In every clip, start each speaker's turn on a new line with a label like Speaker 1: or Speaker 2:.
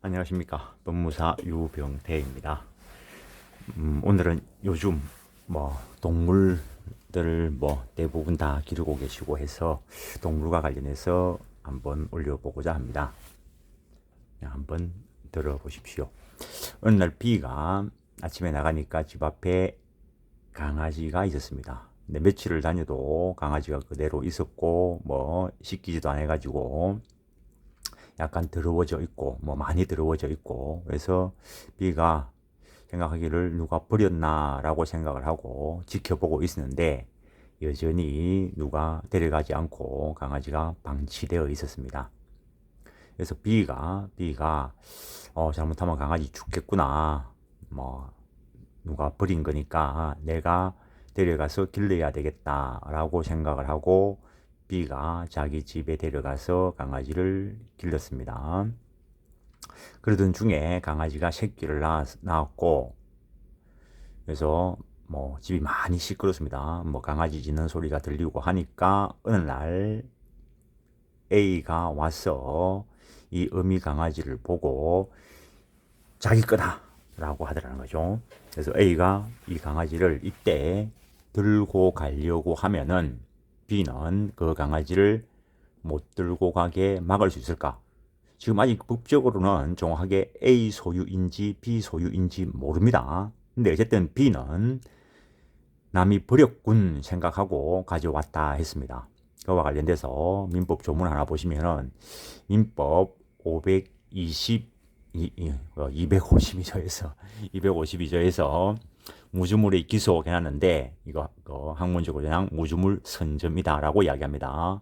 Speaker 1: 안녕하십니까. 법무사 유병태입니다. 오늘은 요즘 동물들을 대부분 다 기르고 계시고 해서 동물과 관련해서 한번 올려보고자 합니다. 한번 들어보십시오. 어느 날 비가 아침에 나가니까 집 앞에 강아지가 있었습니다. 근데 며칠을 다녀도 강아지가 그대로 있었고 씻기지도 안 해가지고 약간 더러워져 있고 많이 더러워져 있고, 그래서 비가 생각하기를 누가 버렸나라고 생각을 하고 지켜보고 있었는데 여전히 누가 데려가지 않고 강아지가 방치되어 있었습니다. 그래서 비가 잘못하면 강아지 죽겠구나, 누가 버린 거니까 내가 데려가서 길러야 되겠다라고 생각을 하고 B가 자기 집에 데려가서 강아지를 길렀습니다. 그러던 중에 강아지가 새끼를 낳았고, 그래서 집이 많이 시끄럽습니다. 강아지 짖는 소리가 들리고 하니까 어느 날 A가 와서 이 어미 강아지를 보고 자기 거다 라고 하더라는 거죠. 그래서 A가 이 강아지를 이때 들고 가려고 하면은 B는 그 강아지를 못 들고 가게 막을 수 있을까? 지금 아직 법적으로는 정확하게 A 소유인지 B 소유인지 모릅니다. 근데 어쨌든 B는 남이 버렸군 생각하고 가져왔다 했습니다. 그와 관련돼서 민법 조문 하나 보시면은 민법 520 252조에서 252조에서 무주물의 기소 해놨는데, 이거 학문적으로 그냥 무주물 선점이다라고 이야기합니다.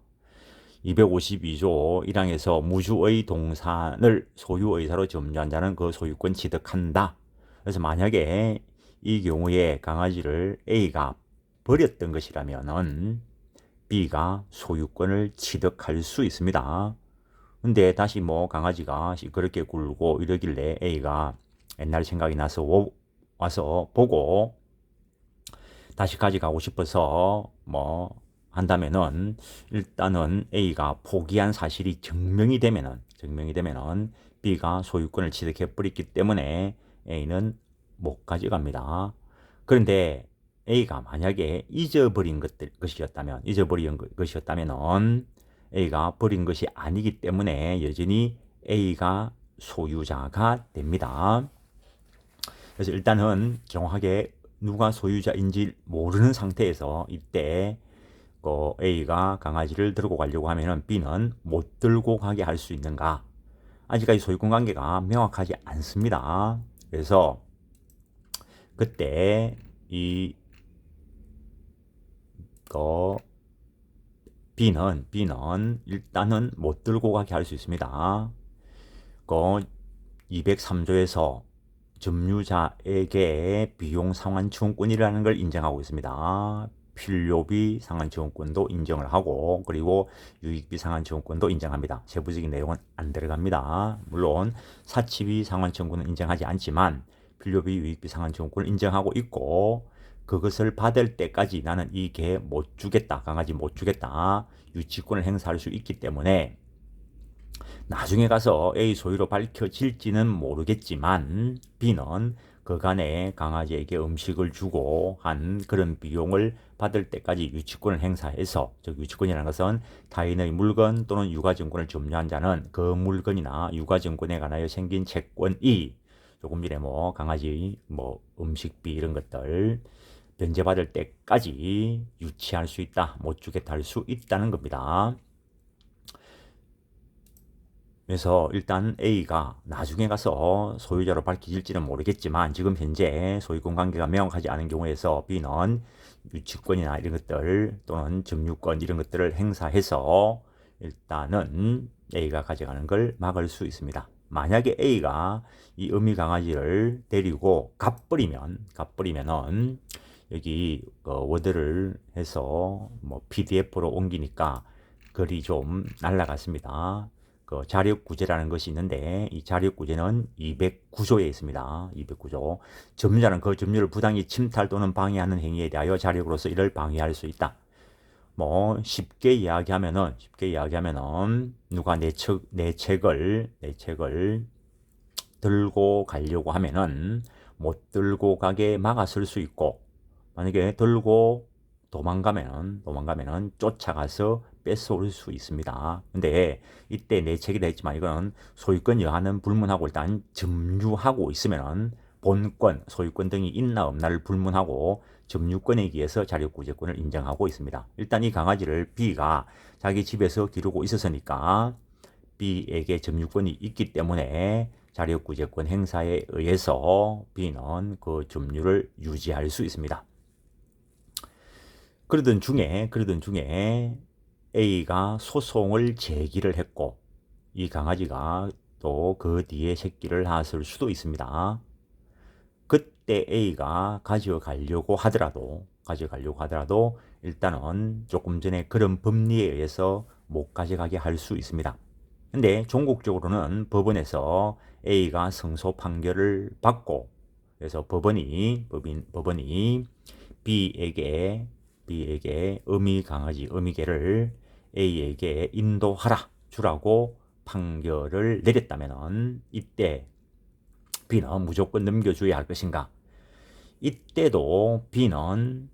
Speaker 1: 252조 1항에서 무주의 동산을 소유의사로 점유한 자는 그 소유권 취득한다. 그래서 만약에 이 경우에 강아지를 A가 버렸던 것이라면은 B가 소유권을 취득할 수 있습니다. 근데 다시 강아지가 그렇게 굴고 이러길래 A가 옛날 생각이 나서 와서 보고 다시 가져가고 싶어서 한다면은, 일단은 A가 포기한 사실이 증명이 되면은 B가 소유권을 취득해 버렸기 때문에 A는 못 가져갑니다. 그런데 A가 만약에 잊어버린 것이었다면은 A가 버린 것이 아니기 때문에 여전히 A가 소유자가 됩니다. 그래서 일단은 정확하게 누가 소유자인지 모르는 상태에서 이때 A가 강아지를 들고 가려고 하면은 B는 못 들고 가게 할 수 있는가? 아직까지 소유권 관계가 명확하지 않습니다. 그래서 그때 이 B는 일단은 못 들고 가게 할 수 있습니다. 203조에서 점유자에게 비용 상환 지원권이라는 걸 인정하고 있습니다. 필요비 상환 지원권도 인정을 하고, 그리고 유익비 상환 지원권도 인정합니다. 세부적인 내용은 안 들어갑니다. 물론 사치비 상환 지원권은 인정하지 않지만 필요비 유익비 상환 지원권을 인정하고 있고, 그것을 받을 때까지 나는 이 개 못 주겠다, 강아지 못 주겠다, 유치권을 행사할 수 있기 때문에 나중에 가서 A 소유로 밝혀질지는 모르겠지만 B는 그간에 강아지에게 음식을 주고 한 그런 비용을 받을 때까지 유치권을 행사해서, 즉 유치권이라는 것은 타인의 물건 또는 유가증권을 점유한 자는 그 물건이나 유가증권에 관하여 생긴 채권이 조금 전에 강아지 음식비 이런 것들 변제받을 때까지 유치할 수 있다, 못 주겠다 할 수 있다는 겁니다. 그래서 일단 A가 나중에 가서 소유자로 밝혀질지는 모르겠지만 지금 현재 소유권 관계가 명확하지 않은 경우에서 B는 유치권이나 이런 것들 또는 점유권 이런 것들을 행사해서 일단은 A가 가져가는 걸 막을 수 있습니다. 만약에 A가 이 어미 강아지를 데리고 갓버리면은 여기 워드를 해서 PDF로 옮기니까 글이 좀 날라갔습니다. 자력구제라는 것이 있는데 이 자력구제는 209조에 있습니다. 209조. 점유자는 그 점유를 부당히 침탈 또는 방해하는 행위에 대하여 자력으로서 이를 방해할 수 있다. 쉽게 이야기하면은 누가 내 책을 들고 가려고 하면은 못 들고 가게 막아설 수 있고, 만약에 들고 도망가면은 쫓아가서 뺏어올 수 있습니다. 근데 이때 내 책이라 했지만 이건 소유권 여하는 불문하고 일단 점유하고 있으면은 본권, 소유권 등이 있나 없나를 불문하고 점유권에 의해서 자력구제권을 인정하고 있습니다. 일단 이 강아지를 B가 자기 집에서 기르고 있었으니까 B에게 점유권이 있기 때문에 자력구제권 행사에 의해서 B는 그 점유를 유지할 수 있습니다. 그러던 중에 A가 소송을 제기를 했고, 이 강아지가 또 그 뒤에 새끼를 낳았을 수도 있습니다. 그때 A가 가져가려고 하더라도 일단은 조금 전에 그런 법리에 의해서 못 가져가게 할 수 있습니다. 근데 종국적으로는 법원에서 A가 승소 판결을 받고, 그래서 법원이 B에게 어미개를 A에게 인도하라 주라고 판결을 내렸다면 이때 B는 무조건 넘겨줘야 할 것인가? 이때도 B는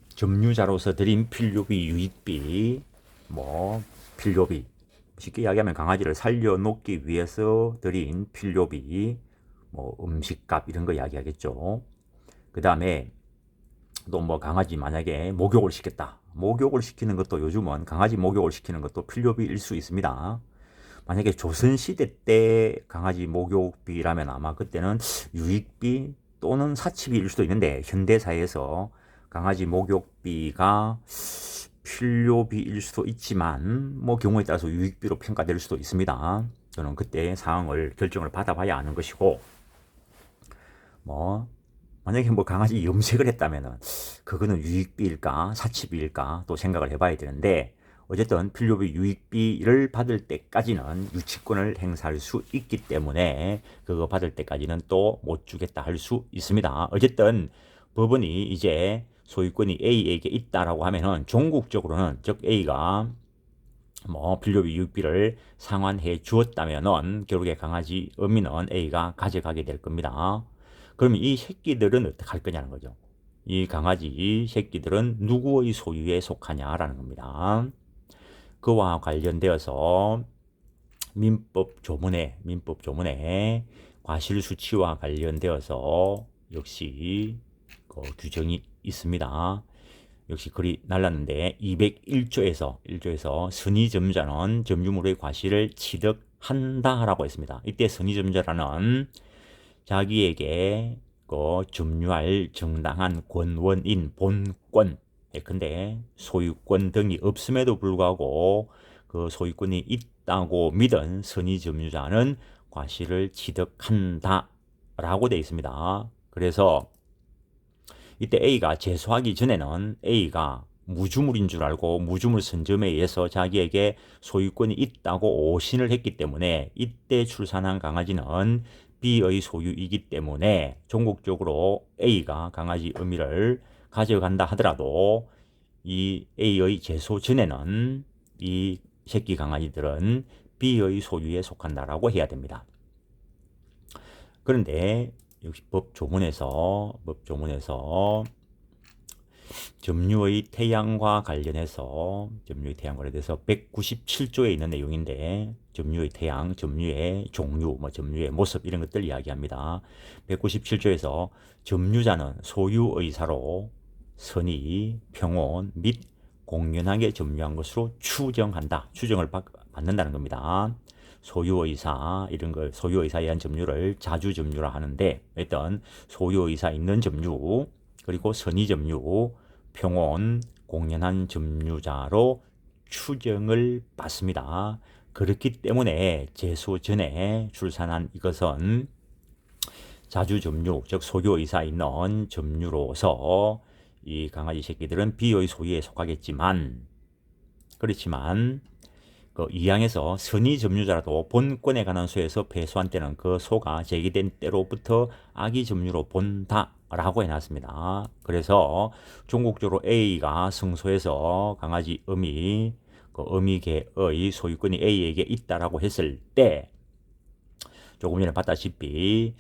Speaker 1: 점유자로서 드린 필요비, 유익비, 필요비, 쉽게 이야기하면 강아지를 살려놓기 위해서 드린 필요비, 음식값 이런 거 이야기하겠죠. 그 다음에 또 강아지 만약에 목욕을 시켰다. 목욕을 시키는 것도 요즘은 강아지 목욕을 시키는 것도 필요비일 수 있습니다. 만약에 조선시대 때 강아지 목욕비라면 아마 그때는 유익비 또는 사치비일 수도 있는데, 현대사회에서 강아지 목욕비가 필요비일 수도 있지만 경우에 따라서 유익비로 평가될 수도 있습니다. 저는 그때 상황을 결정을 받아봐야 아는 것이고, 만약에 강아지 염색을 했다면은 그거는 유익비일까 사치비일까 또 생각을 해봐야 되는데, 어쨌든 필요비 유익비를 받을 때까지는 유치권을 행사할 수 있기 때문에 그거 받을 때까지는 또 못 주겠다 할 수 있습니다. 어쨌든 법원이 이제 소유권이 A에게 있다라고 하면은 종국적으로는, 즉 A가 필요비 유익비를 상환해 주었다면은 결국에 강아지 어미는 A가 가져가게 될 겁니다. 그러면 이 새끼들은 어떻게 할 거냐는 거죠. 이 강아지 새끼들은 누구의 소유에 속하냐라는 겁니다. 그와 관련되어서 민법 조문에 과실수치와 관련되어서 역시 그 규정이 있습니다. 역시 글이 날랐는데 201조에서 선의점자는 점유물의 과실을 취득한다라고 했습니다. 이때 선의점자라는 자기에게 그 점유할 정당한 권원인 본권, 근데 소유권 등이 없음에도 불구하고 그 소유권이 있다고 믿은 선의점유자는 과실을 취득한다라고 되어 있습니다. 그래서 이때 A가 제소하기 전에는 A가 무주물인 줄 알고 무주물 선점에 의해서 자기에게 소유권이 있다고 오신을 했기 때문에 이때 출산한 강아지는 B의 소유이기 때문에 종국적으로 A가 강아지 어미를 가져간다 하더라도 이 A의 제소 전에는 이 새끼 강아지들은 B의 소유에 속한다라고 해야 됩니다. 그런데 역시 법조문에서 점유의 태양과 관련해서 197조에 있는 내용인데, 점유의 태양, 점유의 종류, 점유의 모습 이런 것들 이야기합니다. 197조에서 점유자는 소유의사로 선의, 평온 및 공연하게 점유한 것으로 추정을 받는다는 겁니다. 소유의사 이런 걸 소유의사에 의한 점유를 자주점유라 하는데, 일단 소유의사 있는 점유, 그리고 선의점유, 평온, 공연한 점유자로 추정을 받습니다. 그렇기 때문에 제소 전에 출산한 이것은 자주점유, 즉 소유의사 있는 점유로서 이 강아지 새끼들은 B의 소유에 속하겠지만, 그렇지만 그 2항에서 선의점유자라도 본권에 관한 소에서 패소한 때는 그 소가 제기된 때로부터 아기 점유로 본다라고 해놨습니다. 그래서 종국적으로 A가 승소해서 강아지 어미, 그 어미개의 소유권이 A에게 있다라고 했을 때 조금 전에 봤다시피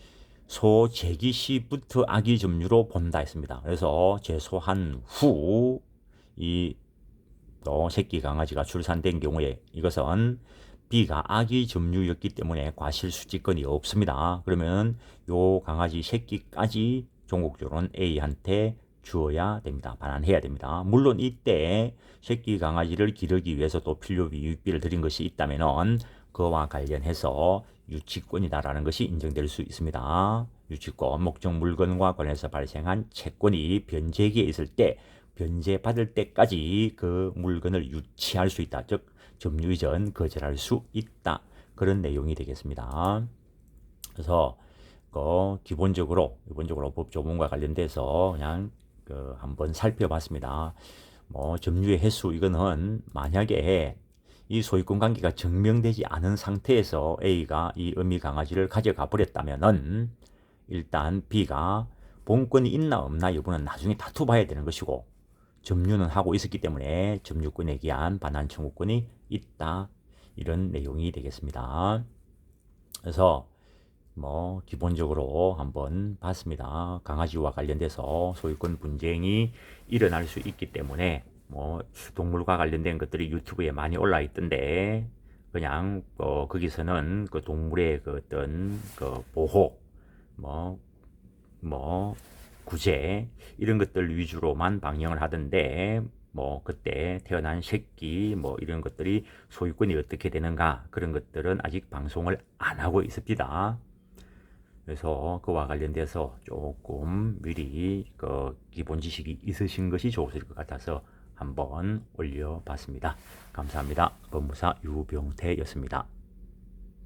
Speaker 1: 소재기 시부터 아기 점유로 본다 했습니다. 그래서 제소한 후 이 또 새끼 강아지가 출산된 경우에 이것은 B가 아기 점유였기 때문에 과실수집권이 없습니다. 그러면 요 강아지 새끼까지 종국조로는 A한테 주어야 됩니다. 반환해야 됩니다. 물론 이때 새끼 강아지를 기르기 위해서 또 필요비 유익비를 드린 것이 있다면은 그와 관련해서 유치권이다라는 것이 인정될 수 있습니다. 유치권, 목적 물건과 관련해서 발생한 채권이 변제기에 있을 때 변제받을 때까지 그 물건을 유치할 수 있다. 즉 점유 이전 거절할 수 있다. 그런 내용이 되겠습니다. 그래서 기본적으로 법 조문과 관련돼서 그냥 한번 살펴봤습니다. 뭐 점유의 횟수 이거는 만약에 이 소유권 관계가 증명되지 않은 상태에서 A가 이 어미 강아지를 가져가 버렸다면은 일단 B가 본권이 있나 없나 여부는 나중에 다투봐야 되는 것이고 점유는 하고 있었기 때문에 점유권에 기한 반환 청구권이 있다. 이런 내용이 되겠습니다. 그래서 뭐 기본적으로 한번 봤습니다. 강아지와 관련돼서 소유권 분쟁이 일어날 수 있기 때문에 뭐 동물과 관련된 것들이 유튜브에 많이 올라 있던데 그냥 거기서는 그 동물의 그 어떤 그 보호 뭐 구제 이런 것들 위주로만 방영을 하던데 뭐 그때 태어난 새끼 뭐 이런 것들이 소유권이 어떻게 되는가 그런 것들은 아직 방송을 안 하고 있습니다. 그래서 그와 관련돼서 조금 미리 그 기본 지식이 있으신 것이 좋으실 것 같아서 한번 올려봤습니다. 감사합니다. 법무사 유병태였습니다.